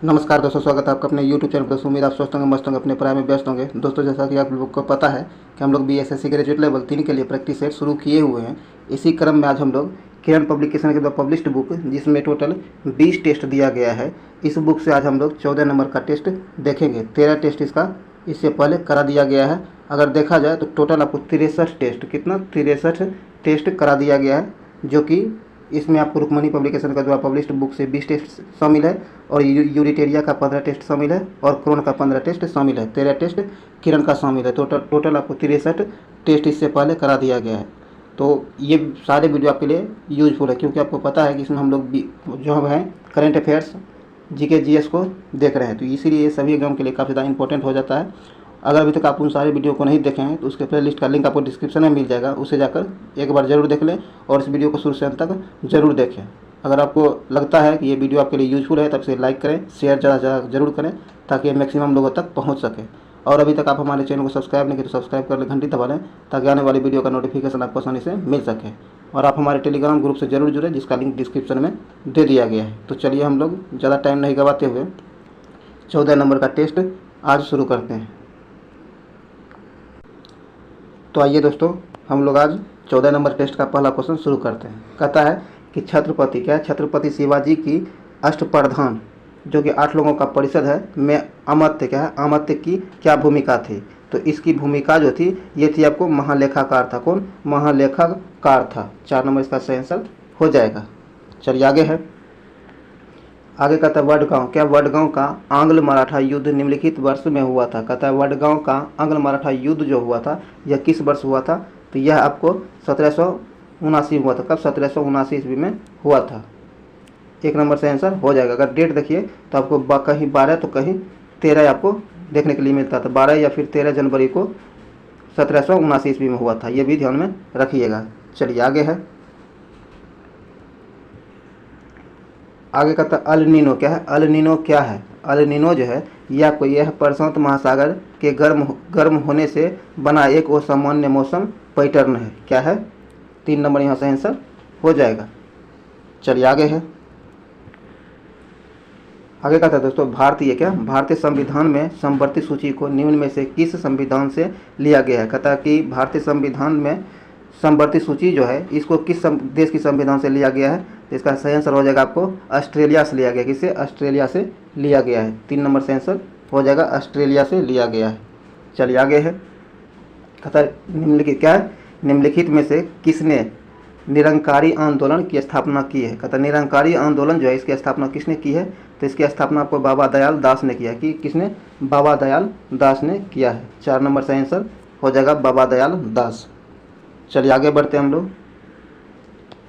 नमस्कार दोस्तों, स्वागत है आपका अपने YouTube चैनल पर। दोस्तों उम्मीद आप स्वस्थ होंगे, मस्त होंगे, अपने पढ़ाई में व्यस्त होंगे। दोस्तों जैसा कि आप लोगों को पता है कि हम लोग BSSC ग्रेजुएट लेवल 3 के लिए प्रैक्टिस सेट शुरू किए हुए हैं। इसी क्रम में आज हम लोग किरण पब्लिकेशन के द्वारा पब्लिश्ड बुक, जिसमें टोटल 20 टेस्ट दिया गया है, इस बुक से आज हम लोग 14 नंबर का टेस्ट देखेंगे। 13 टेस्ट इसका इससे पहले करा दिया गया है। अगर देखा जाए तो टोटल आपको 63 टेस्ट, कितना 63 टेस्ट करा दिया गया है, जो कि इसमें आपको रुक्मणी पब्लिकेशन का द्वारा पब्लिश्ड बुक से 20 टेस्ट शामिल है और यूरिटेरिया का 15 टेस्ट शामिल है और क्रोन का 15 टेस्ट शामिल है। 13 टेस्ट किरण का शामिल है। टोटल आपको 63 टेस्ट इससे पहले करा दिया गया है। तो ये सारे वीडियो आपके लिए यूजफुल है, क्योंकि आपको पता है कि इसमें हम लोग जो हम हैं करंट अफेयर्स GK GS को देख रहे हैं, तो इसीलिए ये सभी एग्जाम के लिए काफ़ी ज़्यादा इंपॉर्टेंट हो जाता है। अगर अभी तक आप उन सारे वीडियो को नहीं देखे हैं तो उसके प्ले लिस्ट का लिंक आपको डिस्क्रिप्शन में मिल जाएगा, उसे जाकर एक बार ज़रूर देख लें और इस वीडियो को शुरू से अंत तक ज़रूर देखें। अगर आपको लगता है कि ये वीडियो आपके लिए यूजफुल है तब इसे लाइक करें, शेयर ज़्यादा से ज़्यादा ज़रूर करें, ताकि ये मैक्सिमम लोगों तक पहुँच सके। और अभी तक आप हमारे चैनल को सब्सक्राइब नहीं किए तो सब्सक्राइब कर लें, घंटी दबा लें, ताकि आने वाली वीडियो का नोटिफिकेशन आपको आसानी से मिल सके। और आप हमारे टेलीग्राम ग्रुप से ज़रूर जुड़ें, जिसका लिंक डिस्क्रिप्शन में दे दिया गया है। तो चलिए हम लोग ज़्यादा टाइम नहीं गवाते हुए 14 नंबर का टेस्ट आज शुरू करते हैं। तो आइए दोस्तों, हम लोग आज 14 नंबर टेस्ट का पहला क्वेश्चन शुरू करते हैं। कहता है कि छत्रपति क्या है, छत्रपति शिवाजी की अष्टप्रधान, जो कि 8 लोगों का परिषद है, में अमात्य क्या है, अमात्य की क्या भूमिका थी। तो इसकी भूमिका जो थी ये थी आपको महालेखाकार था। कौन? महालेखाकार था। 4 नंबर इसका सही आंसर हो जाएगा। चलिए आगे है। आगे कहता है वडगांव क्या, वडगांव का आंग्ल मराठा युद्ध निम्नलिखित वर्ष में हुआ था। कहता है वडगांव का आंग्ल मराठा युद्ध जो हुआ था यह किस वर्ष हुआ था। तो यह आपको 1779 हुआ था। कब? 1779 ईस्वी में हुआ था। 1 नंबर से आंसर हो जाएगा। अगर डेट देखिए तो आपको कहीं 12 तो कहीं 13 आपको देखने के लिए मिलता था। 12 या फिर 13 जनवरी को 1779 ईस्वी में हुआ था, ये भी ध्यान में रखिएगा। चलिए आगे है। आगे कहता है अल नीनो क्या है, अल नीनो क्या है। अल नीनो जो है यह आपको यह प्रशांत महासागर के गर्म होने से बना एक असामान्य मौसम पैटर्न है। क्या है? 3 नंबर यहाँ से आंसर हो जाएगा। चलिए आगे है। आगे कहता है दोस्तों भारतीय क्या, भारतीय संविधान में समवर्ती सूची को निम्न में से किस संविधान से लिया गया है। कहता है कि भारतीय संविधान में समवर्ती सूची जो है इसको किस देश की संविधान से लिया गया है। तो इसका सही आंसर हो जाएगा आपको ऑस्ट्रेलिया से लिया गया। किससे? ऑस्ट्रेलिया से लिया गया है। 3 नंबर से आंसर हो जाएगा, ऑस्ट्रेलिया से लिया गया है। चलिए आगे है। कहता है निम्नलिखित क्या है, निम्नलिखित में से किसने निरंकारी आंदोलन की स्थापना की है। कहता है निरंकारी आंदोलन जो है इसकी स्थापना किसने की है। तो इसकी स्थापना आपको बाबा दयाल दास ने किया। कि किसने? बाबा दयाल दास ने किया है। 4 नंबर से आंसर हो जाएगा बाबा दयाल दास। चलिए आगे बढ़ते हैं हम लोग।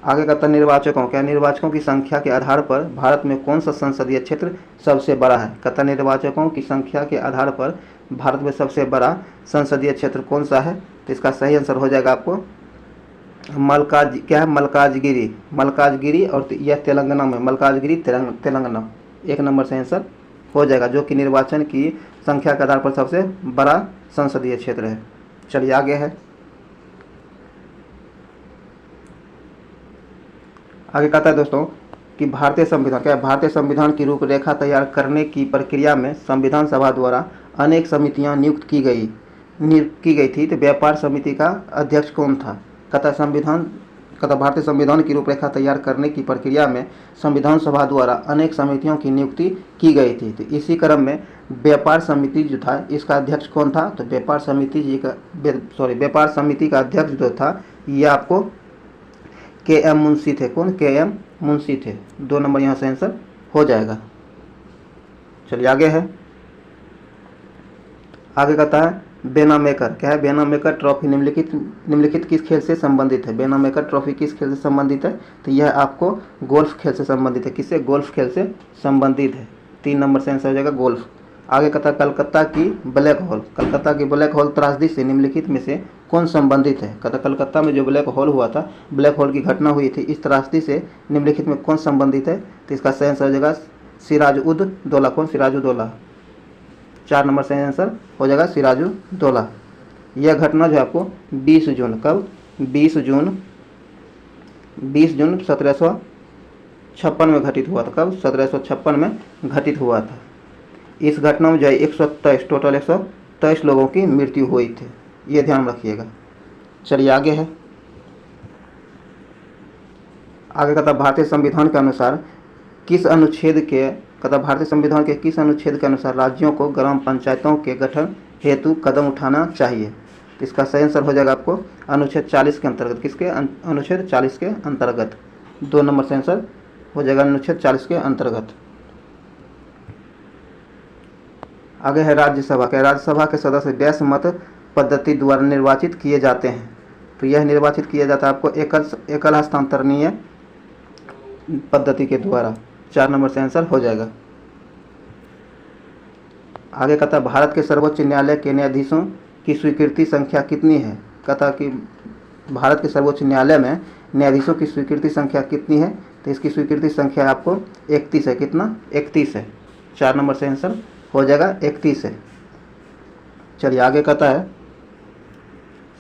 आगे कहता है निर्वाचकों क्या, निर्वाचकों की संख्या के आधार पर भारत में कौन सा संसदीय क्षेत्र सबसे बड़ा है। कहता है निर्वाचकों की संख्या के आधार पर भारत में सबसे बड़ा संसदीय क्षेत्र कौन सा है। तो इसका सही आंसर हो जाएगा आपको मल्काजगिरी। मल्काजगिरी और यह तेलंगाना में, मल्काजगिरी तेलंगाना। 1 नंबर से आंसर हो जाएगा, जो कि निर्वाचन की संख्या के आधार पर सबसे बड़ा संसदीय क्षेत्र है। चलिए आगे है। आगे कहता है दोस्तों कि भारतीय संविधान क्या है, भारतीय संविधान की रूपरेखा तैयार करने की प्रक्रिया में संविधान सभा द्वारा अनेक समितियां नियुक्त की गई थी। तो व्यापार समिति का अध्यक्ष कौन था। कहता भारतीय संविधान की रूपरेखा तैयार करने की प्रक्रिया में संविधान सभा द्वारा अनेक समितियों की नियुक्ति की गई थी। तो इसी क्रम में व्यापार समिति जो था इसका अध्यक्ष कौन था। तो व्यापार समिति का अध्यक्ष जो था ये आपको KM मुंशी थे। कौन? KM मुंशी थे। 2 नंबर यहाँ से आंसर हो जाएगा। चलिए आगे है। आगे कहता है बेनामेकर क्या है, बेनामेकर ट्रॉफी निम्नलिखित किस खेल से संबंधित है। बेनामेकर ट्रॉफी किस खेल से संबंधित है। तो यह आपको गोल्फ खेल से संबंधित है। किससे? गोल्फ खेल से संबंधित है। 3 नंबर से आंसर हो जाएगा गोल्फ। आगे कहता है कलकत्ता की ब्लैक होल, कलकत्ता की ब्लैक होल त्रासदी से निम्नलिखित में से कौन संबंधित है। कहता कलकत्ता में जो ब्लैक होल हुआ था, ब्लैक होल की घटना हुई थी, इस त्रासदी से निम्नलिखित में कौन संबंधित है। तो इसका सही आंसर हो जाएगा सिराजुद्दौला। कौन? सिराजुद्दौला। 4 नंबर से आंसर हो जाएगा सिराजुद्दौला। यह घटना जो है आपको 20 जून कब 20 जून 17 1756 में घटित हुआ था। कब? 1756 में घटित हुआ था। इस घटना में जो है 123 टोटल 123 लोगों की मृत्यु हुई थी, ये ध्यान रखिएगा। चलिए आगे है, आगे कहता भारतीय संविधान के अनुसार किस अनुच्छेद के भारतीय संविधान के किस अनुच्छेद के अनुसार राज्यों को ग्राम पंचायतों के गठन हेतु कदम उठाना चाहिए? तो इसका सही आंसर हो जाएगा आपको अनुच्छेद 40 के अंतर्गत। किसके? अनुच्छेद 40 के अंतर्गत। 2 नंबर से आंसर हो जाएगा अनुच्छेद 40 के अंतर्गत। आगे है राज्यसभा के। राज्यसभा के सदस्य डैश मत पद्धति द्वारा निर्वाचित किए जाते हैं? तो यह निर्वाचित किया जाता है आपको एकल हस्तांतरणीय पद्धति के द्वारा। 4 नंबर से आंसर हो जाएगा। आगे कहता है भारत के सर्वोच्च न्यायालय के न्यायाधीशों की स्वीकृति संख्या कितनी है? कहता कि भारत के सर्वोच्च न्यायालय में न्यायाधीशों की स्वीकृति संख्या कितनी है? तो इसकी स्वीकृति संख्या आपको 31 है। कितना? 31 है। 4 नंबर से आंसर हो जाएगा 31 है। चलिए आगे कहता है,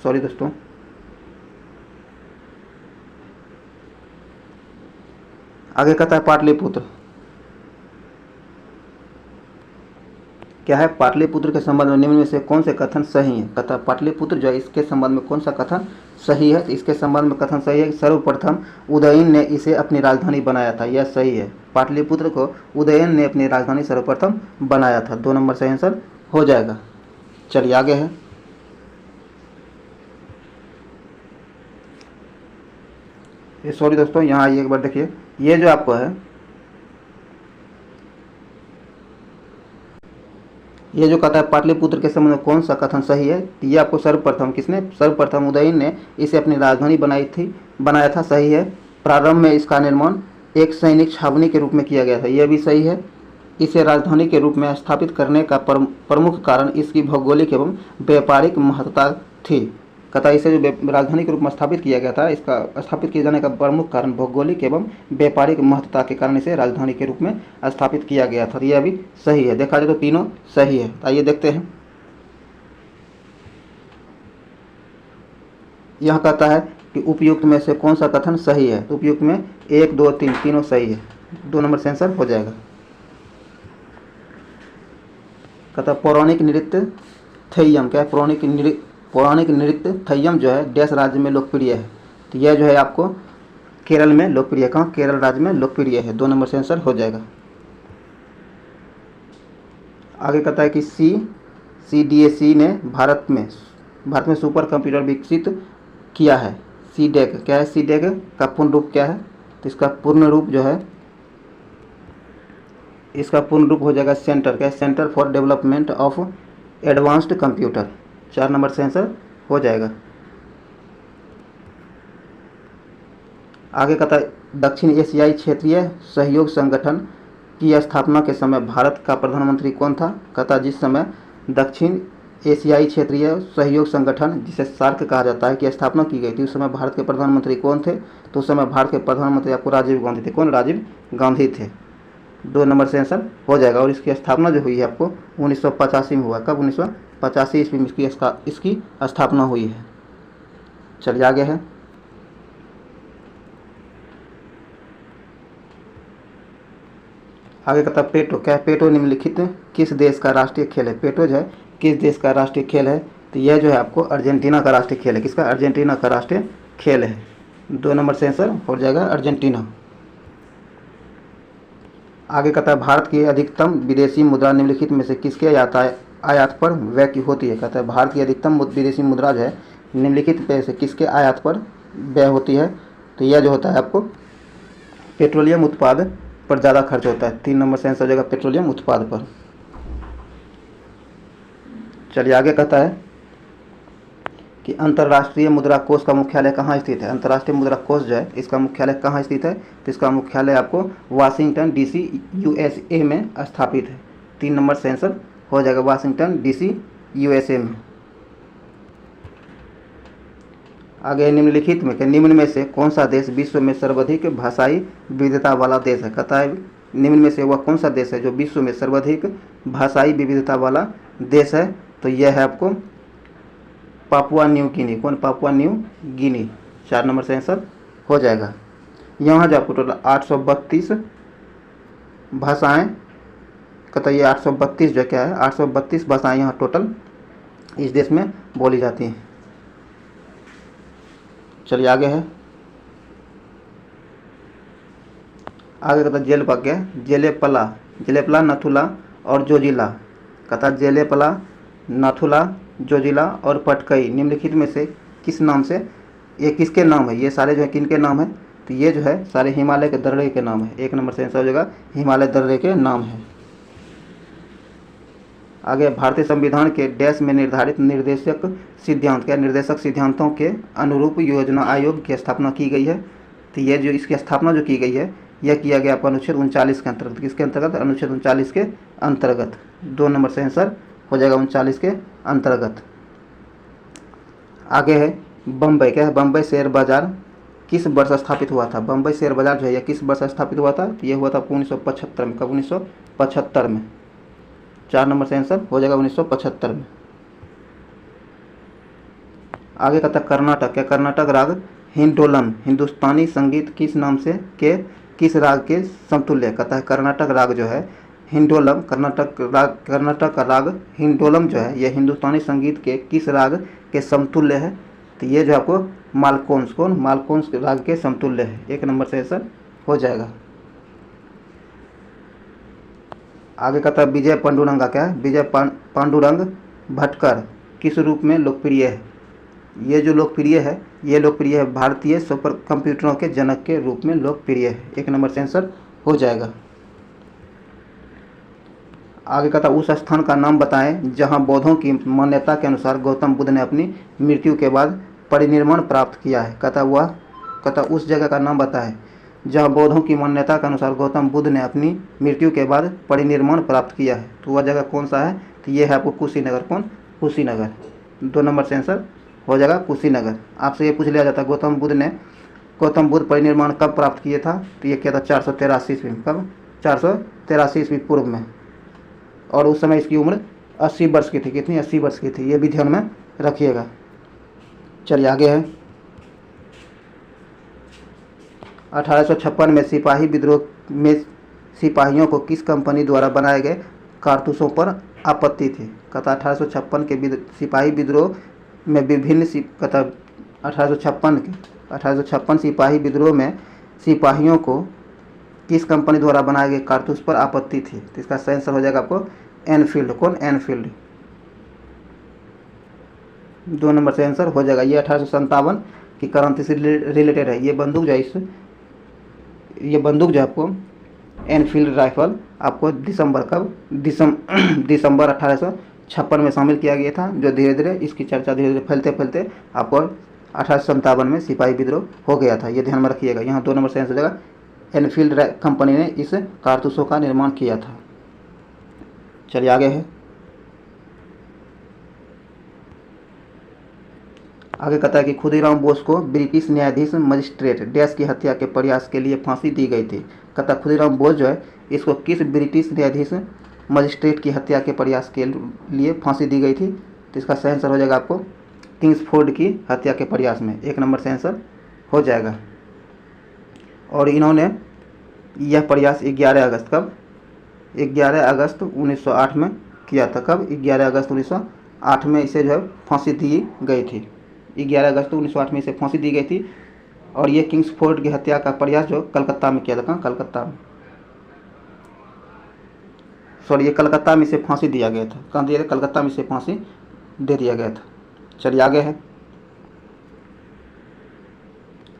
सॉरी दोस्तों, आगे कहता है पाटलिपुत्र। क्या है? पाटलिपुत्र के संबंध में निम्न में से कौन से कथन सही है? कहता है पाटलिपुत्र जो है इसके संबंध में कौन सा कथन सही है? तो इसके संबंध में कथन सही है कि सर्वप्रथम उदयन ने इसे अपनी राजधानी बनाया था। यह सही है। पाटलिपुत्र को उदयन ने अपनी राजधानी सर्वप्रथम बनाया था। 2 नंबर से आंसर हो जाएगा। चलिए आगे है, ये सॉरी दोस्तों, यहाँ आइए एक बार देखिए, ये जो आपको है, ये जो कहता है पाटलिपुत्र के संबंध में कौन सा कथन सही है? ये आपको सर्वप्रथम किसने? सर्वप्रथम उदयन ने इसे अपनी राजधानी बनाया था। सही है। प्रारंभ में इसका निर्माण एक सैनिक छावनी के रूप में किया गया था। यह भी सही है। इसे राजधानी के रूप में स्थापित करने का प्रमुख कारण इसकी भौगोलिक एवं व्यापारिक महत्ता थी। कहता है इसे जो राजधानी के रूप में स्थापित किया गया था, इसका स्थापित किए जाने का प्रमुख कारण भौगोलिक एवं व्यापारिक महत्ता के कारण इसे राजधानी के रूप में स्थापित किया गया था। यह भी सही है। देखा जाए तो तीनों सही है। तो आइए देखते हैं, यह कहता है कि उपयुक्त में से कौन सा कथन सही है? तो उपयुक्त में 1, 2, 3 तीनों सही है। 2 नंबर से आंसर हो जाएगा। कहता पौराणिक नृत्य थेय्यम। क्या है? पौराणिक नृत्य थेय्यम जो है डैश राज्य में लोकप्रिय है? तो यह जो है आपको केरल में लोकप्रिय है। कहाँ? केरल राज्य में लोकप्रिय है। 2 नंबर से आंसर हो जाएगा। आगे कहता है कि CDAC ने भारत में सुपर कंप्यूटर विकसित किया है। CDAC क्या है? CDAC का पूर्ण रूप क्या है? तो इसका पूर्ण रूप जो है, इसका पूर्ण रूप हो जाएगा सेंटर। क्या है? Centre for development of advanced computer. 4 number से आंसर हो जाएगा। आगे कहता है दक्षिण एशियाई क्षेत्रीय सहयोग संगठन की स्थापना के समय भारत का प्रधानमंत्री कौन था? कहता जिस समय दक्षिण एशियाई क्षेत्रीय सहयोग संगठन, जिसे सार्क कहा जाता है, की स्थापना की गई थी, उस समय भारत के प्रधानमंत्री कौन थे? तो उस समय भारत के प्रधानमंत्री आपको राजीव गांधी थे। कौन? राजीव गांधी थे। 2 नंबर से आंसर हो जाएगा। और इसकी स्थापना जो हुई है आपको 1985 में हुआ। कब? 1985 ईस्वी में इसकी स्थापना हुई है। चलिए आगे है, आगे कहता पेटो। क्या है? पेटो निम्नलिखित किस देश का राष्ट्रीय खेल है? पेटो जो है किस देश का राष्ट्रीय खेल है? तो यह जो है आपको अर्जेंटीना का राष्ट्रीय खेल है। किसका? अर्जेंटीना का राष्ट्रीय खेल है। 2 नंबर से आंसर हो जाएगा अर्जेंटीना। आगे कहता है भारत की अधिकतम विदेशी मुद्रा निम्नलिखित में से किसके आयात पर व्यय होती है? कहता है भारत की अधिकतम विदेशी मुद्रा जो है निम्नलिखित में से किसके आयात पर व्यय होती है? तो यह जो होता है आपको पेट्रोलियम उत्पाद पर ज़्यादा खर्च होता है। 3 नंबर से आंसर हो जाएगा पेट्रोलियम उत्पाद पर। चलिए आगे कहता है कि अंतर्राष्ट्रीय मुद्रा कोष का मुख्यालय कहाँ स्थित है? अंतर्राष्ट्रीय मुद्रा कोष जो है इसका मुख्यालय कहाँ स्थित है? तो इसका मुख्यालय आपको वाशिंगटन DC USA में स्थापित है। 3 नंबर से आंसर हो जाएगा वाशिंगटन DC USA में। आगे निम्नलिखित में निम्न में से कौन सा देश विश्व में सर्वाधिक भाषाई विविधता वाला देश है? कहता है निम्न में से वह कौन सा देश है जो विश्व में सर्वाधिक भाषाई विविधता वाला देश है? तो यह है आपको पापुआ न्यू गिनी। कौन? Papua New Guinea. 4 नंबर से आंसर हो जाएगा। यहाँ जो आपको टोटल 832 भाषाएँ कहता है, ये 832 जो क्या है 832 भाषाएँ यहाँ टोटल इस देश में बोली जाती हैं। चलिए आगे है, आगे कहता जेलपला, जेलेपला, जेलेपला, नथुला और जोजिला। कहता जेलेपला, नथुला, जोजिला और पटकई निम्नलिखित में से किस नाम से, ये किसके नाम है, ये सारे जो है किन के नाम है, तो ये जो है सारे हिमालय के दर्रे के नाम है। 1 नंबर से आंसर हो जाएगा हिमालय दर्रे के नाम है। आगे भारतीय संविधान के डैश में निर्धारित निर्देशक सिद्धांत, क्या निर्देशक सिद्धांतों के अनुरूप योजना आयोग की स्थापना की गई है। तो ये जो इसकी स्थापना जो की गई है यह किया गया अनुच्छेद 39 के अंतर्गत। किसके अंतर्गत, अनुच्छेद 39 के अंतर्गत। 2 नंबर से आंसर हो जाएगा 39 के अंतर्गत। आगे है बम्बई, क्या है बम्बई शेयर बाजार किस वर्ष स्थापित हुआ था। बम्बई शेयर बाजार जो है यह किस वर्ष स्थापित हुआ था, तो यह हुआ था 1975 में। कब, 1975 में। 4 नंबर से आंसर हो जाएगा 1975 में। आगे कहता कर्नाटक, क्या कर्नाटक राग हिंडोलम हिंदुस्तानी संगीत किस नाम से के किस राग के समतुल्य। कहता है कर्नाटक राग जो है हिंडोलम, कर्नाटक का राग हिंडोलम जो है यह हिंदुस्तानी संगीत के किस राग के समतुल्य है। तो ये जो आपको मालकोंस राग के समतुल्य है। 1 नंबर से आंसर हो जाएगा। आगे कहता है विजय पांडुरंगा, क्या है विजय पांडुरंग भटकर किस रूप में लोकप्रिय है। ये जो लोकप्रिय है ये लोकप्रिय है भारतीय सुपर कंप्यूटरों के जनक के रूप में लोकप्रिय है। 1 नंबर से आंसर हो जाएगा। आगे कहता उस स्थान का नाम बताएं जहां बौद्धों की मान्यता के अनुसार गौतम बुद्ध ने अपनी मृत्यु के बाद परिनिर्वाण प्राप्त किया है। कहता उस जगह का नाम बताएं जहां बौद्धों की मान्यता के अनुसार गौतम बुद्ध ने अपनी मृत्यु के बाद परिनिर्वाण प्राप्त किया है। तो वह जगह कौन सा है, तो ये है आपको कुशीनगर। कौन, कुशीनगर। 2 नंबर से आंसर हो जाएगा कुशीनगर। आपसे ये पूछ लिया जाता है गौतम बुद्ध परिनिर्वाण कब प्राप्त किए था, तो ये किया था 483 ईस्वी में। कब, 483 ईस्वी पूर्व में। और उस समय इसकी उम्र 80 वर्ष की थी। कितनी, 80 वर्ष की थी। ये भी ध्यान में रखिएगा। चलिए आगे है 1856 में सिपाही विद्रोह में सिपाहियों को किस कंपनी द्वारा बनाए गए कारतूसों पर आपत्ति थी। कहता 1856 के सिपाही विद्रोह में विभिन्न 1856 सिपाही विद्रोह में सिपाहियों को किस कंपनी द्वारा बनाए गए कारतूस पर आपत्ति थी। तो इसका सही आंसर हो जाएगा आपको एनफील्ड। कौन, एनफील्ड। 2 नंबर से आंसर हो जाएगा। ये 1857 की क्रांति से रिलेटेड है। ये बंदूक जो आपको एनफील्ड राइफल आपको दिसंबर 1856 में शामिल किया गया था। जो धीरे धीरे इसकी चर्चा धीरे धीरे फैलते आपको 1857 में सिपाही विद्रोह हो गया था। ये ध्यान में रखिएगा। यहाँ 2 नंबर से आंसर हो जाएगा एनफील्ड कंपनी ने इस कारतूसों का निर्माण किया था। चलिए आगे है, आगे कहता है कि खुदीराम बोस को ब्रिटिश न्यायाधीश मजिस्ट्रेट डैश की हत्या के प्रयास के लिए फांसी दी गई थी। कहता खुदीराम बोस जो है इसको किस ब्रिटिश न्यायाधीश मजिस्ट्रेट की हत्या के प्रयास के लिए फांसी दी गई थी। तो इसका सही आंसर हो जाएगा आपको किंग्सफोर्ड की हत्या के प्रयास में। 1 नंबर से आंसर हो जाएगा। और इन्होंने यह प्रयास 11 अगस्त, कब, 11 अगस्त 1908 में किया था। कब, 11 अगस्त 1908 में इसे जो है फांसी दी गई थी। 11 अगस्त 1908 में इसे फांसी दी गई थी। और ये किंग्सफोर्ड की हत्या का प्रयास जो कलकत्ता में किया था। कहाँ, कलकत्ता में, सॉरी, ये कलकत्ता में इसे फांसी दिया गया था। कहाँ दिया गया, कलकत्ता में इसे फांसी दे दिया गया था। चलिए आगे है,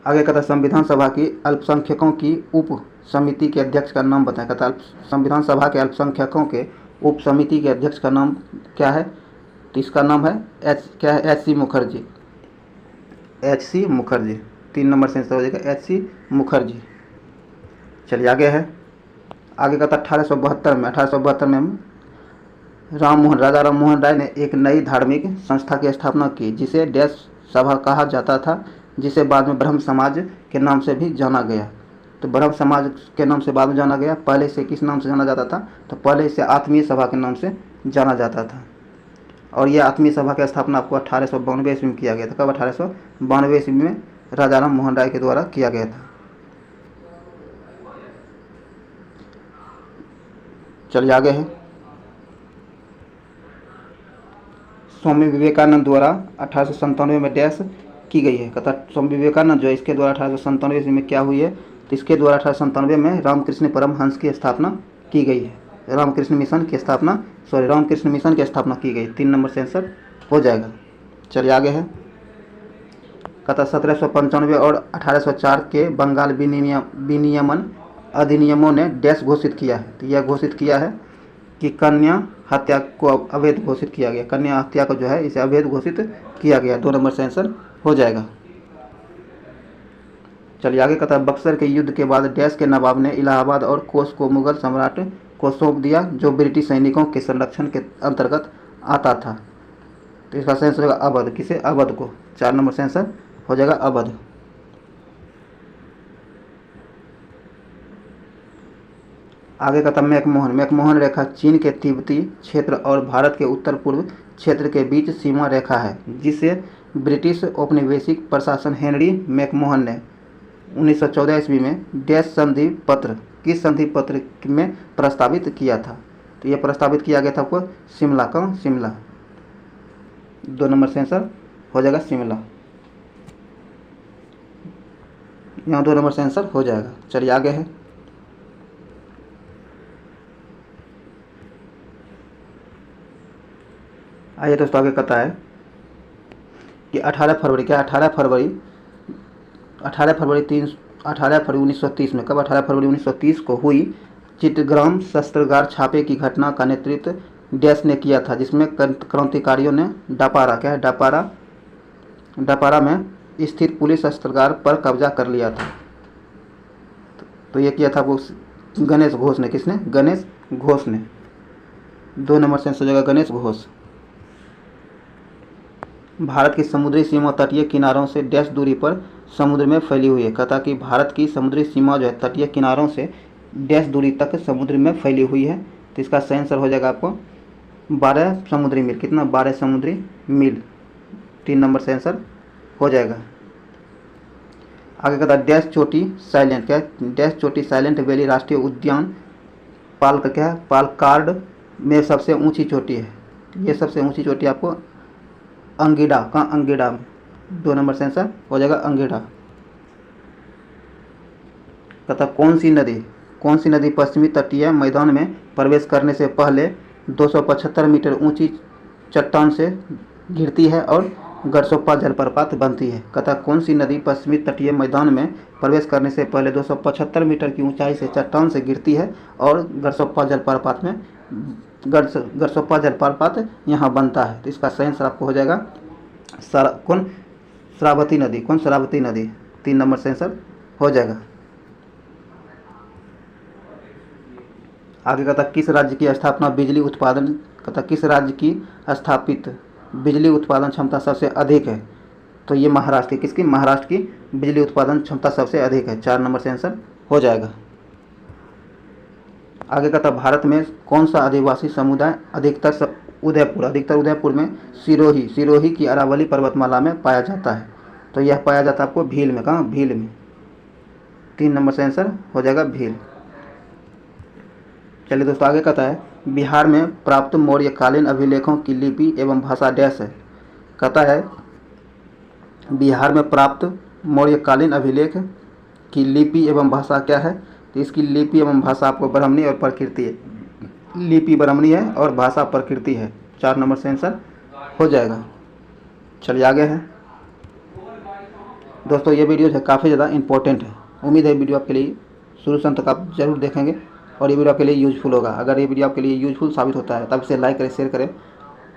आगे कहता है संविधान सभा की अल्पसंख्यकों की उप समिति के अध्यक्ष का नाम बताएं। कहता है संविधान सभा के अल्पसंख्यकों के उप समिति के अध्यक्ष का नाम क्या है। तो इसका नाम है एच.सी. मुखर्जी। एच.सी. मुखर्जी। 3 नंबर से आंसर हो जाएगा एच.सी. मुखर्जी। चलिए आगे है, आगे कहता 1872 में राजा राम मोहन राय ने एक नई धार्मिक संस्था की स्थापना की जिसे डैश सभा कहा जाता था, जिसे बाद में ब्रह्म समाज के नाम से भी जाना गया। तो ब्रह्म समाज के नाम से बाद में जाना गया। पहले इसे किस नाम से जाना जाता था, तो पहले इसे आत्मीय सभा के नाम से जाना जाता था। और यह आत्मीय सभा की स्थापना आपको 1892 ईस्वी में किया गया था। कब, 1892 ईस्वी में राजा राम मोहन राय के द्वारा किया गया था। चलिए आगे है। स्वामी विवेकानंद द्वारा 1897 में डैश की गई है। कहता स्वामी विवेकानंद जो है इसके द्वारा 1897 ईस्वी में क्या हुई है, तो इसके द्वारा 1897 में रामकृष्ण परमहंस की स्थापना की गई है। रामकृष्ण मिशन की स्थापना की गई। 3 नंबर से आंसर हो जाएगा। चलिए आगे है। कहता 1795 और 1804 के बंगाल विनियमन अधिनियमों ने डैश घोषित किया है। तो यह घोषित किया है कि कन्या हत्या को अवैध घोषित किया गया। कन्या हत्या को जो है इसे अवैध घोषित किया गया। 2 नंबर से आंसर हो जाएगा। चलिए आगे। कहता है बक्सर के युद्ध के बाद डैश के नवाब ने इलाहाबाद और कोस को मुगल सम्राट को सौंप दिया, जो ब्रिटिश सैनिकों के संरक्षण के अंतर्गत आता था। तो इसका आंसर होगा अवध। किसे? अवध को। 4 नंबर से आंसर हो जाएगा अवध। आगे कहता मैकमोहन रेखा चीन के तिब्बती क्षेत्र और भारत के उत्तर पूर्व क्षेत्र के बीच सीमा रेखा है, जिसे ब्रिटिश औपनिवेशिक प्रशासन हेनरी मैकमोहन ने 1914 ईस्वी में डैश संधि पत्र, किस संधि पत्र में प्रस्तावित किया था? तो यह प्रस्तावित किया गया था आपको शिमला का, शिमला। 2 नंबर से आंसर हो जाएगा शिमला। यहाँ 2 नंबर से आंसर हो जाएगा। चलिए आगे है। आइए दोस्तों आगे कहता है कि 18 फरवरी 1930 में, कब? 18 फरवरी 1930 को हुई चिट्टग्राम शस्त्रागार छापे की घटना का नेतृत्व डैश ने किया था, जिसमें क्रांतिकारियों ने डापारा, क्या है? डापारा में स्थित पुलिस शस्त्रागार पर कब्जा कर लिया था। तो ये किया था वो गणेश घोष ने। किसने? गणेश घोष ने। 2 नंबर से आंसर हो जाएगा गणेश घोष। भारत की समुद्री सीमा तटीय किनारों से डैश दूरी पर समुद्र में फैली हुई है। कहता कि भारत की समुद्री सीमा जो है तटीय किनारों से डैश दूरी तक समुद्र में फैली हुई है। तो इसका सही आंसर हो जाएगा आपको 12 समुद्री मील। कितना? 12 समुद्री मील। 3 नंबर से आंसर हो जाएगा। आगे कहता है डैश चोटी साइलेंट, क्या है? डैश चोटी साइलेंट वैली राष्ट्रीय उद्यान पालक्काड में सबसे ऊंची चोटी है। ये सबसे ऊंची चोटी आपको अंगिडा, कहाँ? अंगिडा में। 2 नंबर से आंसर हो जाएगा अंगिडा। कहता कौन सी नदी पश्चिमी तटीय मैदान में प्रवेश करने से पहले 275 मीटर ऊंची चट्टान से घिरती है और गरसोप्पा जलप्रपात बनती है? कहता कौन सी नदी पश्चिमी तटीय मैदान में प्रवेश करने से पहले 275 मीटर की ऊंचाई से चट्टान से गिरती है और गरसोप्पा जलप्रपात यहाँ बनता है? तो इसका सही आंसर आपको हो जाएगा शरावती नदी। कौन? शरावती नदी। 3 नंबर से आंसर हो जाएगा। आगे कहता किस राज्य की स्थापना बिजली उत्पादन, कहता किस राज्य की स्थापित बिजली उत्पादन क्षमता सबसे अधिक है? तो ये महाराष्ट्र की। किसकी? महाराष्ट्र की बिजली उत्पादन क्षमता सबसे अधिक है। 4 नंबर से आंसर हो जाएगा। आगे कहता भारत में कौन सा आदिवासी समुदाय अधिकतर उदयपुर में सिरोही की अरावली पर्वतमाला में पाया जाता है? तो यह पाया जाता है आपको भील में। कहाँ? भील में। 3 नंबर से आंसर हो जाएगा भील। चलिए दोस्तों आगे कहता है बिहार में प्राप्त मौर्यकालीन अभिलेखों की लिपि एवं भाषा डैश है। कहता है बिहार में प्राप्त मौर्यकालीन अभिलेख की लिपि एवं भाषा क्या है? तो इसकी लिपि एवं भाषा आपको ब्राह्मणी और प्रकृति है। लिपि ब्राह्मणी है और भाषा प्रकृति है। 4 नंबर से आंसर हो जाएगा। चलिए आगे है। दोस्तों ये वीडियो है काफ़ी ज़्यादा इंपॉर्टेंट है। उम्मीद है वीडियो आपके लिए शुरू से अंत तक आप जरूर देखेंगे और ये वीडियो आपके लिए यूजफुल होगा। अगर ये वीडियो आपके लिए यूजफुल साबित होता है तब इसे लाइक करें, शेयर करें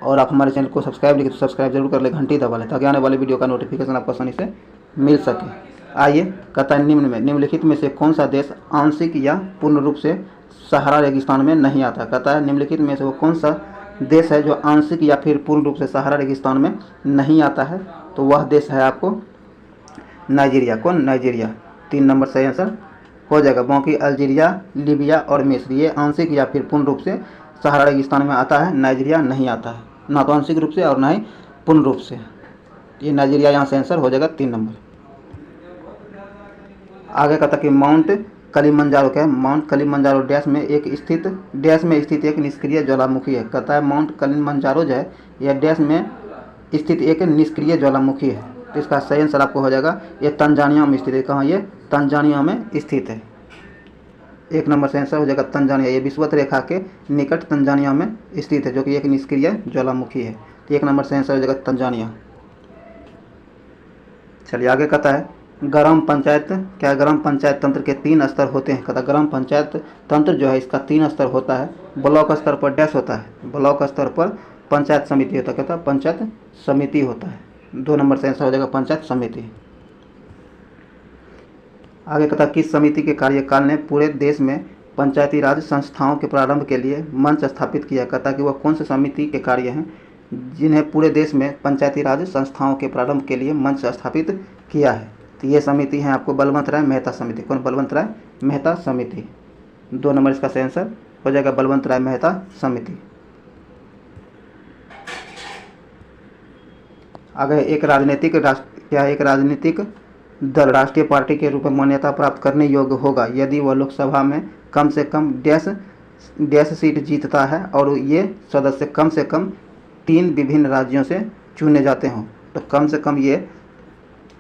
और आप हमारे चैनल को सब्सक्राइब नहीं किए तो सब्सक्राइब जरूर कर ले, घंटी दबा लें ताकि आने वाले वीडियो का नोटिफिकेशन आपको आसानी से मिल सके। आइए कहता है निम्नलिखित में से कौन सा देश आंशिक या पूर्ण रूप से सहारा रेगिस्तान में नहीं आता? कहता है निम्नलिखित में से वो कौन सा देश है जो आंशिक या फिर पूर्ण रूप से सहारा रेगिस्तान में नहीं आता है? तो वह देश है आपको नाइजीरिया। कौन? नाइजीरिया। 3 नंबर सही आंसर हो जाएगा। बाकी अल्जीरिया, लीबिया और मिस्र ये आंशिक या फिर पूर्ण रूप से सहारा रेगिस्तान में आता है। नाइजीरिया नहीं आता है, ना तो आंशिक रूप से और ना ही पूर्ण रूप से। ये नाइजीरिया यहाँ से आंसर हो जाएगा 3 नंबर। आगे कहता कि माउंट कलिमंजारो क्या है, माउंट कलिमंजारो डैश में स्थित एक निष्क्रिय ज्वालामुखी है। कहता है माउंट कलिमंजारो जो है यह डैश में स्थित एक निष्क्रिय ज्वालामुखी है। तो इसका सही आंसर आपको हो जाएगा, ये तंजानिया में स्थित है। कहाँ, ये तंजानिया में स्थित है। 1 नंबर से आंसर हो जाएगा तंजानिया। ये विषुवत रेखा के निकट तंजानिया में स्थित है, जो कि एक निष्क्रिय ज्वालामुखी है। तो 1 नंबर से आंसर हो जाएगा तंजानिया। चलिए आगे कहता है ग्राम पंचायत क्या है, ग्राम पंचायत तंत्र के 3 स्तर होते हैं। कहता है ग्राम पंचायत तंत्र जो है इसका 3 स्तर होता है। ब्लॉक स्तर पर डैश होता है, ब्लॉक स्तर पर पंचायत समिति होता है। कहता है पंचायत समिति होता है। 2 नंबर से आंसर हो जाएगा पंचायत समिति। आगे कहता है किस समिति के कार्यकाल ने पूरे देश में पंचायती राज संस्थाओं के प्रारंभ के लिए मंच स्थापित किया। कहता है कि वह कौन से समिति के कार्य हैं जिन्हें पूरे देश में पंचायती राज संस्थाओं के प्रारंभ के लिए मंच स्थापित किया है। तो ये समिति है आपको बलवंत राय मेहता समिति। कौन, बलवंत राय मेहता समिति। 2 नंबर इसका सही आंसर हो जाएगा बलवंत राय मेहता समिति। आगे एक राजनीतिक दल राष्ट्रीय पार्टी के रूप में मान्यता प्राप्त करने योग्य होगा यदि वह लोकसभा में कम से कम डैश सीट जीतता है और ये सदस्य कम से कम 3 विभिन्न राज्यों से चुने जाते हों। तो कम से कम ये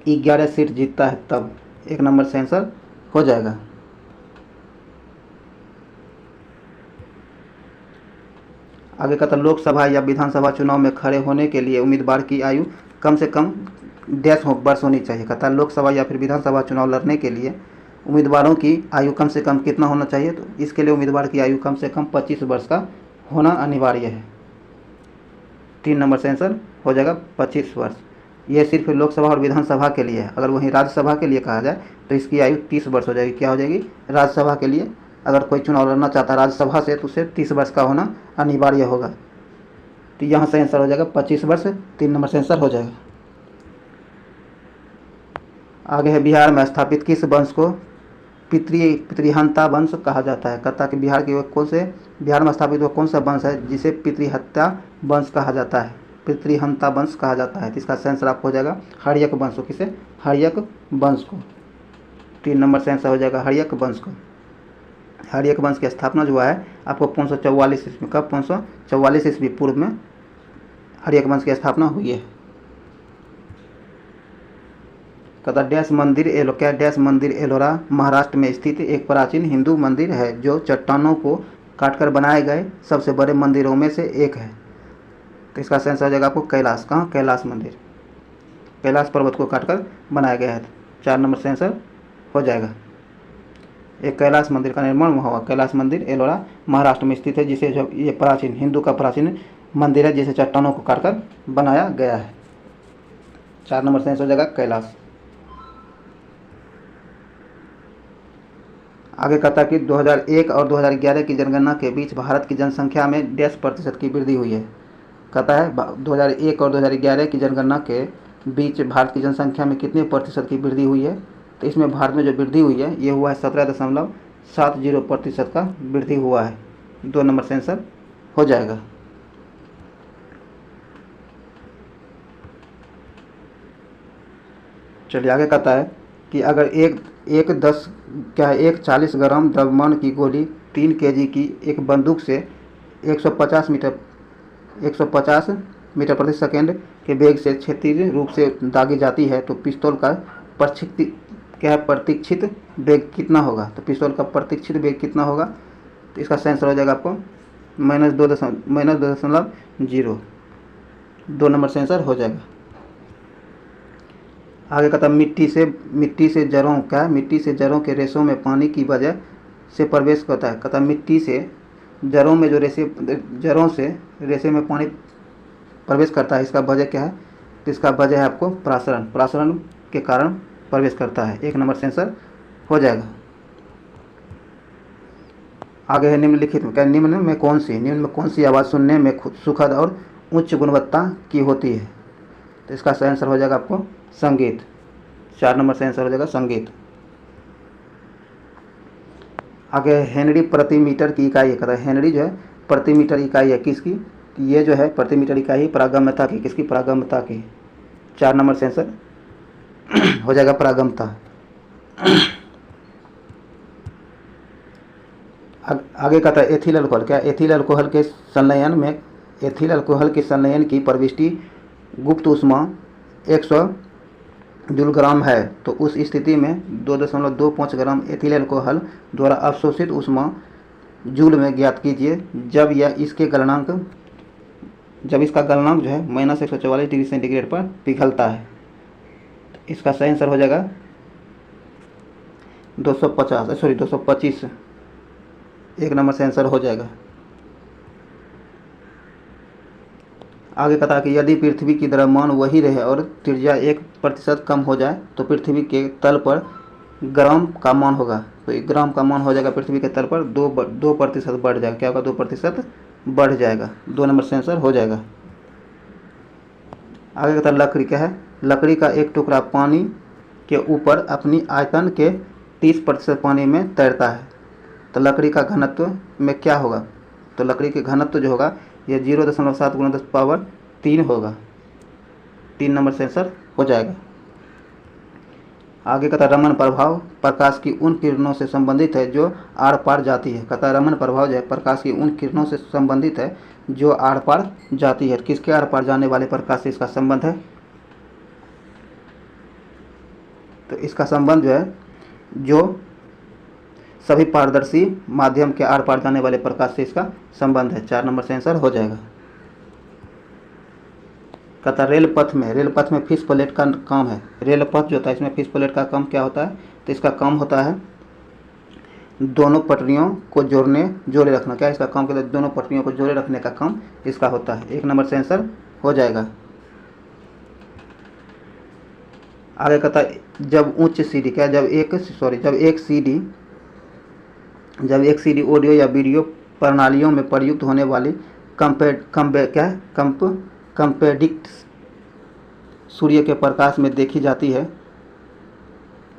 11 सीट जीतता है तब। 1 नंबर से आंसर हो जाएगा। आगे कहता लोकसभा या विधानसभा चुनाव में खड़े होने के लिए उम्मीदवार की आयु कम से कम डैश वर्ष होनी चाहिए। कहता है लोकसभा या फिर विधानसभा चुनाव लड़ने के लिए उम्मीदवारों की आयु कम से कम कितना होना चाहिए। तो इसके लिए उम्मीदवार की आयु कम से कम 25 वर्ष का होना अनिवार्य है। 3 नंबर से आंसर हो जाएगा 25 वर्ष। यह सिर्फ लोकसभा और विधानसभा के लिए है। अगर वहीं राज्यसभा के लिए कहा जाए तो इसकी आयु 30 वर्ष हो जाएगी। क्या हो जाएगी, राज्यसभा के लिए अगर कोई चुनाव लड़ना चाहता है राज्यसभा से तो उसे 30 वर्ष का होना अनिवार्य होगा। तो यहाँ से आंसर हो जाएगा 25 वर्ष। 3 नंबर से आंसर हो जाएगा। आगे है बिहार में स्थापित किस वंश को पितृहंता वंश कहा जाता है। कहता है कि बिहार में स्थापित वो कौन सा वंश है जिसे पितृहत्या वंश कहा जाता है, पितृहंता वंश कहा जाता है। तो इसका आंसर आपको हो जाएगा हर्यक वंश को। किसे, हर्यक वंश को। 3 नंबर से आंसर हो जाएगा हर्यक वंश को। हर्यक वंश की स्थापना जो है आपको 544 ईस्वी, कब, 544 ईस्वी पूर्व में हर्यक वंश की स्थापना हुई है। कहता डैश मंदिर एलोरा महाराष्ट्र में स्थित एक प्राचीन हिंदू मंदिर है जो चट्टानों को काटकर बनाए गए सबसे बड़े मंदिरों में से एक है। तो इसका आंसर हो जाएगा आपको कैलाश। कहाँ, कैलाश मंदिर, कैलाश पर्वत को काटकर बनाया गया है। 4 नंबर से आंसर हो जाएगा। एक कैलाश मंदिर का निर्माण वहाँ हुआ। कैलाश मंदिर एलोरा महाराष्ट्र में स्थित है, जिसे जो ये प्राचीन हिंदू का प्राचीन मंदिर है जिसे चट्टानों को काटकर बनाया गया है। 4 नंबर से आंसर हो जाएगा कैलाश। आगे कहता है कि 2001 और 2011 की जनगणना के बीच भारत की जनसंख्या में डैश % की वृद्धि हुई है। कहता है 2001 और 2011 की जनगणना के बीच भारत की जनसंख्या में कितने % की वृद्धि हुई है। तो इसमें भारत में जो वृद्धि हुई है ये हुआ है 17.70% का वृद्धि हुआ है। 2 नंबर से आंसर हो जाएगा। चलिए आगे कहता है कि अगर एक 40 ग्राम द्रव्यमान की गोली 3 kg की एक बंदूक से 150 मीटर प्रति सेकेंड के वेग से क्षैतिज रूप से दागी जाती है तो पिस्तौल का प्रतीक्षित वेग कितना होगा। तो पिस्तौल का प्रतीक्षित वेग कितना होगा। तो इसका आंसर हो जाएगा आपको -2.0। 2 नंबर से आंसर हो जाएगा। आगे कहता मिट्टी से जड़ों के रेशों में पानी की वजह से प्रवेश करता है। कहता मिट्टी से जड़ों में जो जड़ों से रेशे में पानी प्रवेश करता है, इसका वजह क्या है। तो इसका वजह है आपको प्रासरण के कारण प्रवेश करता है। 1 नंबर से आंसर हो जाएगा। आगे है निम्नलिखित में क्या, निम्न में कौन सी आवाज़ सुनने में सुखद और उच्च गुणवत्ता की होती है। तो इसका सही आंसर हो जाएगा आपको संगीत। 4 नंबर से आंसर हो जाएगा संगीत। आगे हेनरी प्रति मीटर की इकाई है। कहता है हेनरी जो है प्रति मीटर इकाई है किसकी। ये जो है प्रति मीटर इकाई परागम्यता की, किसकी, परागम्यता की। 4 नंबर से आंसर हो जाएगा परागम्यता। आगे कहता है एथिल अल्कोहल। क्या एथिल अल्कोहल के संलयन में एथिल अल्कोहल के संलयन की प्रविष्टि गुप्त ऊष्मा 100 जूल ग्राम है, तो उस स्थिति में 2.25 ग्राम एथिल अल्कोहल द्वारा अवशोषित ऊष्मा जूल में ज्ञात कीजिए जब इसका गलनांक जो है -144 डिग्री सेंटीग्रेड पर पिघलता है। इसका सही आंसर हो जाएगा 225। एक नंबर से आंसर हो जाएगा। आगे कहता है कि यदि पृथ्वी की द्रव्यमान वही रहे और त्रिज्या 1% कम हो जाए तो पृथ्वी के तल पर ग्राम का मान होगा। तो 1 ग्राम का मान हो जाएगा पृथ्वी के तल पर 2% बढ़ जाएगा। क्या होगा? 2% बढ़ जाएगा। 2 नंबर से आंसर हो जाएगा। आगे कहता है लकड़ी क्या है? लकड़ी का एक टुकड़ा पानी के ऊपर अपनी आयतन के 30% पानी में तैरता है, तो लकड़ी का घनत्व में क्या होगा? तो लकड़ी के घनत्व जो होगा ये 0.7 × 10³ होगा। 3 नंबर से आंसर हो जाएगा। आगे कहता है रमन प्रभाव प्रकाश की उन किरणों से संबंधित है जो आर पार जाती है। कहता है रमन प्रभाव जो है प्रकाश की उन किरणों से संबंधित है जो आर पार जाती है। किसके आर पार जाने वाले प्रकाश से इसका संबंध है? तो इसका संबंध जो है जो सभी पारदर्शी माध्यम के आर पार जाने वाले प्रकाश से इसका संबंध है। 4 नंबर से आंसर हो जाएगा। कहता रेल पथ में फिश प्लेट का काम है। रेल पथ जो होता है इसमें फिश प्लेट का काम क्या होता है? तो इसका काम होता है दोनों पटरियों को जोड़े रखना। क्या इसका काम कहता है? दोनों पटरियों को जोड़े रखने का काम इसका होता है। 1 नंबर से आंसर हो जाएगा। आगे कहता है जब उच्च सीडी क्या जब एक सीडी ऑडियो या वीडियो प्रणालियों में प्रयुक्त होने वाली कंपेडिक्ट सूर्य के प्रकाश में देखी जाती है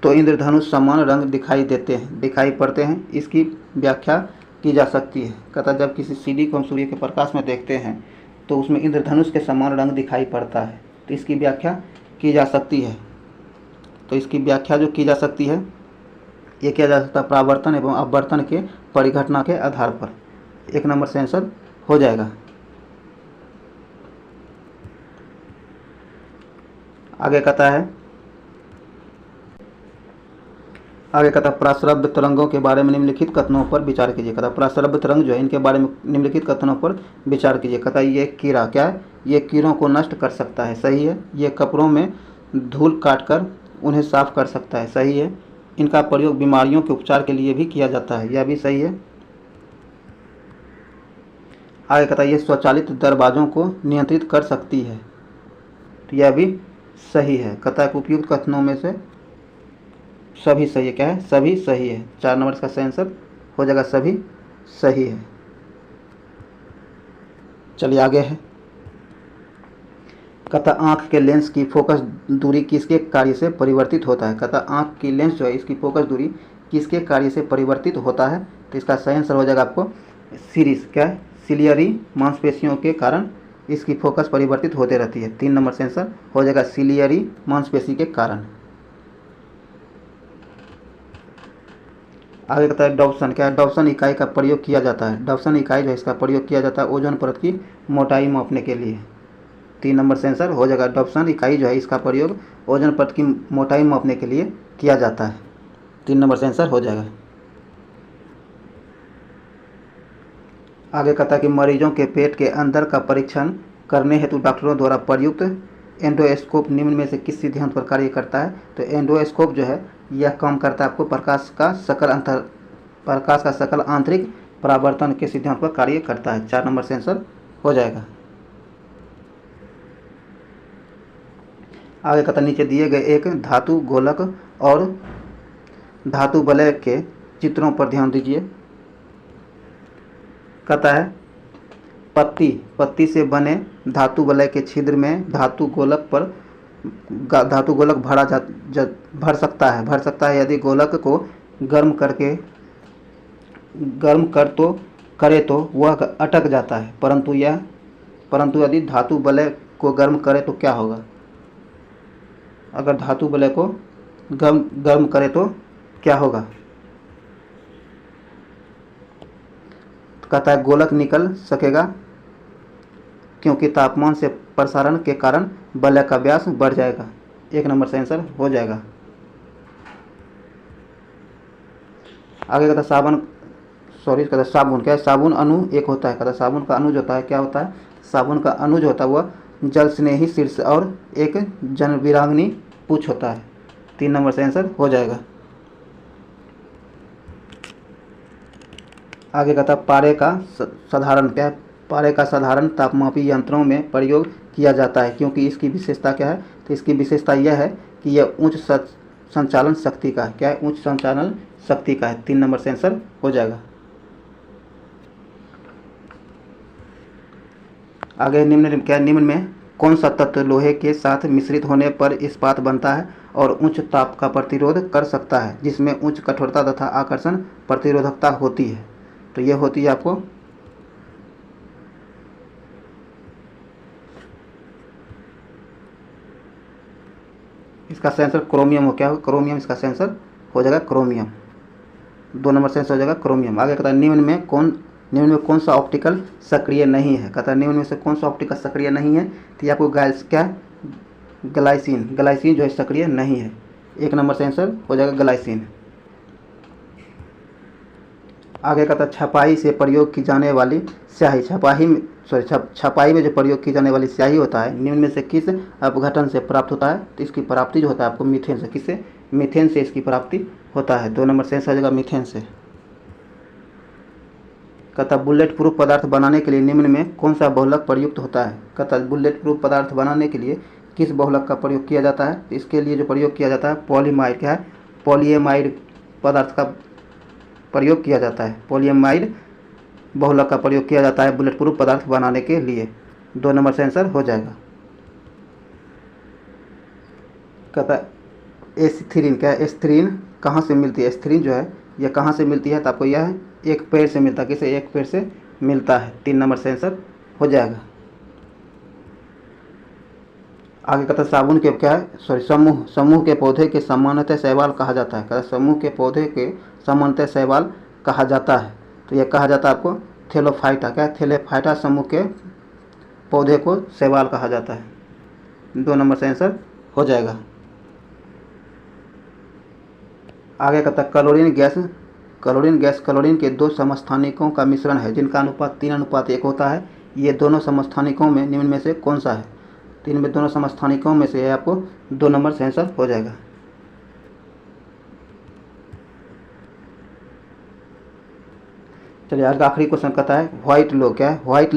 तो इंद्रधनुष समान रंग दिखाई पड़ते हैं। इसकी व्याख्या की जा सकती है। कहता जब किसी सीडी को हम सूर्य के प्रकाश में देखते हैं तो उसमें इंद्रधनुष के समान रंग दिखाई पड़ता है, तो इसकी व्याख्या की जा सकती है। तो इसकी व्याख्या जो की जा सकती है ये किया जा सकता है परावर्तन एवं अपवर्तन के परिघटना के आधार पर। 1 नंबर से आंसर हो जाएगा। आगे कहता प्राश्रव्य तरंगों के बारे में निम्नलिखित कथनों पर विचार कीजिए। कहता प्राश्रव्य तरंग जो है इनके बारे में निम्नलिखित कथनों पर विचार कीजिए। कहता ये कीड़ा क्या है? ये कीड़ों को नष्ट कर सकता है। सही है। ये कपड़ों में धूल काटकर उन्हें साफ कर सकता है। सही है। इनका प्रयोग बीमारियों के उपचार के लिए भी किया जाता है। यह भी सही है। आगे कहता है ये स्वचालित दरवाज़ों को नियंत्रित कर सकती है, तो यह भी सही है। कहता है उपयुक्त कथनों में से सभी सही है। क्या है? सभी सही है। 4 नंबर का सही आंसर हो जाएगा सभी सही है। चलिए आगे है। कहता आँख के लेंस की फोकस दूरी किसके कार्य से परिवर्तित होता है? कहता आँख की लेंस जो है इसकी फोकस दूरी किसके कार्य से परिवर्तित होता है? तो इसका सही आंसर हो जाएगा आपको सिलियरी मांसपेशियों के कारण इसकी फोकस परिवर्तित होते रहती है। 3 नंबर से आंसर हो जाएगा सिलियरी मांसपेशी के कारण। आगे कहता है डॉप्सन क्या है? डॉप्सन इकाई का प्रयोग किया जाता है। डॉप्सन इकाई जो है इसका प्रयोग किया जाता है ओजोन परत की मोटाई मापने के लिए। 3 नंबर से आंसर हो जाएगा। डॉप्सन इकाई जो है इसका प्रयोग ओजोन परत की मोटाई मापने के लिए किया जाता है। 3 नंबर से आंसर हो जाएगा। आगे कहता है कि मरीजों के पेट के अंदर का परीक्षण करने हेतु डॉक्टरों द्वारा प्रयुक्त एंडोस्कोप निम्न में से किस सिद्धांत पर कार्य करता है? तो एंडोस्कोप जो है यह काम करता है आपको प्रकाश का सकल आंतरिक परावर्तन के सिद्धांत पर कार्य करता है। 4 नंबर से आंसर हो जाएगा। आगे कहता नीचे दिए गए एक धातु गोलक और धातु वलय के चित्रों पर ध्यान दीजिए। कहता है पत्ती से बने धातु वलय के छिद्र में धातु गोलक भर सकता है यदि गोलक को गर्म करे तो वह अटक जाता है, परंतु यदि धातु वलय को गर्म करे तो क्या होगा? अगर धातु वलय को गर्म करे तो क्या होगा? कहता है गोलक निकल सकेगा क्योंकि तापमान से प्रसारण के कारण वलय का व्यास बढ़ जाएगा। 1 नंबर से आंसर हो जाएगा। आगे कहता है कहता है साबुन क्या है, साबुन अणु एक होता है। कहता है साबुन का अणु जो होता है क्या होता है, साबुन का अणु जो होता है वह जल स्नेही शीर्ष और एक जनविरांगनी पूछ होता है। 3 नंबर से आंसर हो जाएगा। आगे कहता है पारे का साधारण क्या है, पारे का साधारण तापमापी यंत्रों में प्रयोग किया जाता है क्योंकि इसकी विशेषता क्या है, तो इसकी विशेषता यह है कि यह उच्च संचालन शक्ति का है। क्या है, उच्च संचालन शक्ति का है। 3 नंबर से आंसर हो जाएगा। आगे निम्न क्या है, निम्न में कौन सा तत्व लोहे के साथ मिश्रित होने पर इस्पात बनता है और उच्च ताप का प्रतिरोध कर सकता है जिसमें उच्च कठोरता तथा आकर्षण प्रतिरोधकता होती है। तो ये होती है आपको इसका सेंसर क्रोमियम हो, क्या हो, क्रोमियम इसका सेंसर हो जाएगा क्रोमियम। 2 नंबर सेंसर हो जाएगा क्रोमियम। आगे कहता है निम्न में कौन सा ऑप्टिकल सक्रिय नहीं है। कहता है निम्न में से कौन सा ऑप्टिकल सक्रिय नहीं है, तो ये आपको क्या ग्लाइसिन जो है सक्रिय नहीं है। 1 नंबर से आंसर हो जाएगा ग्लाइसिन। आगे कहता है छपाई से प्रयोग की जाने वाली स्याही, छपाई में जो प्रयोग की जाने वाली स्याही होता है निम्न में से किस अपघटन से प्राप्त होता है, तो इसकी प्राप्ति जो होता है आपको मीथेन से, किससे, मीथेन से इसकी प्राप्ति होता है। 2 नंबर से आंसर हो जाएगा मीथेन से। कहता बुलेट प्रूफ पदार्थ बनाने के लिए निम्न में कौन सा बहुलक प्रयुक्त होता है। कहता बुलेट प्रूफ पदार्थ बनाने के लिए किस बहुलक का प्रयोग किया जाता है, तो इसके लिए जो प्रयोग किया जाता है पॉलीमाइड क्या है, पॉलीएमाइड पदार्थ का प्रयोग किया जाता है। पॉलीएमाइड बहुलक का प्रयोग किया जाता है बुलेट प्रूफ पदार्थ बनाने के लिए। 2 नंबर से आंसर हो जाएगा। कहता है एस्थरीन क्या है, एस्थरीन कहाँ से मिलती है, एस्थरीन जो है यह कहाँ से मिलती है, तो आपको यह एक पेड़ से मिलता है। किसे, एक पेड़ से मिलता है। 3 नंबर से आंसर हो जाएगा। आगे कहता है साबुन के क्या है, समूह के पौधे के सामान्यतः शैवाल कहा जाता है। कहता है समूह के पौधे के सामान्यतः शैवाल कहा जाता है, तो यह कहा जाता है आपको थेलोफाइटा क्या है, थेलोफाइटा समूह के पौधे को शैवाल कहा जाता है। 2 नंबर से आंसर हो जाएगा। आगे कहता है क्लोरीन गैस क्लोरीन के 2 समस्थानिकों का मिश्रण है जिनका अनुपात 3:1 होता है। ये दोनों समस्थानिकों में निम्न में से कौन सा है, 3 में दोनों समस्थानिकों में से आपको 2 नंबर से आंसर हो जाएगा। चलिए आज का आखिरी क्वेश्चन कहता है व्हाइट लो क्या है, व्हाइट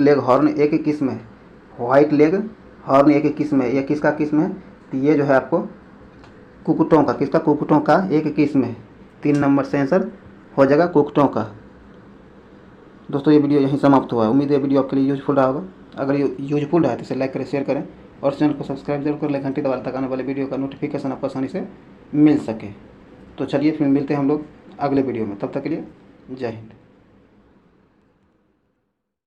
लेग हॉर्न एक किस्म है। व्हाइट लेग हॉर्न एक किस्म है। यह किसका किस्म है, तो ये जो है आपको कुक्कुटों का, किसका, कुक्कुटों का एक किस्म है। 3 नंबर से आंसर हो जाएगा कुक्कुटों का। दोस्तों ये वीडियो यहीं समाप्त हुआ है। उम्मीद है वीडियो आपके लिए यूजफुल रहा होगा। अगर ये यूजफुल रहा है तो इसे लाइक करें, शेयर करें और चैनल को सब्सक्राइब जरूर कर लें, घंटी दबा तक आने वाले वीडियो का नोटिफिकेशन आपको आसानी से मिल सके। तो चलिए फिर मिलते हैं हम लोग अगले वीडियो में, तब तक के लिए जय हिंद।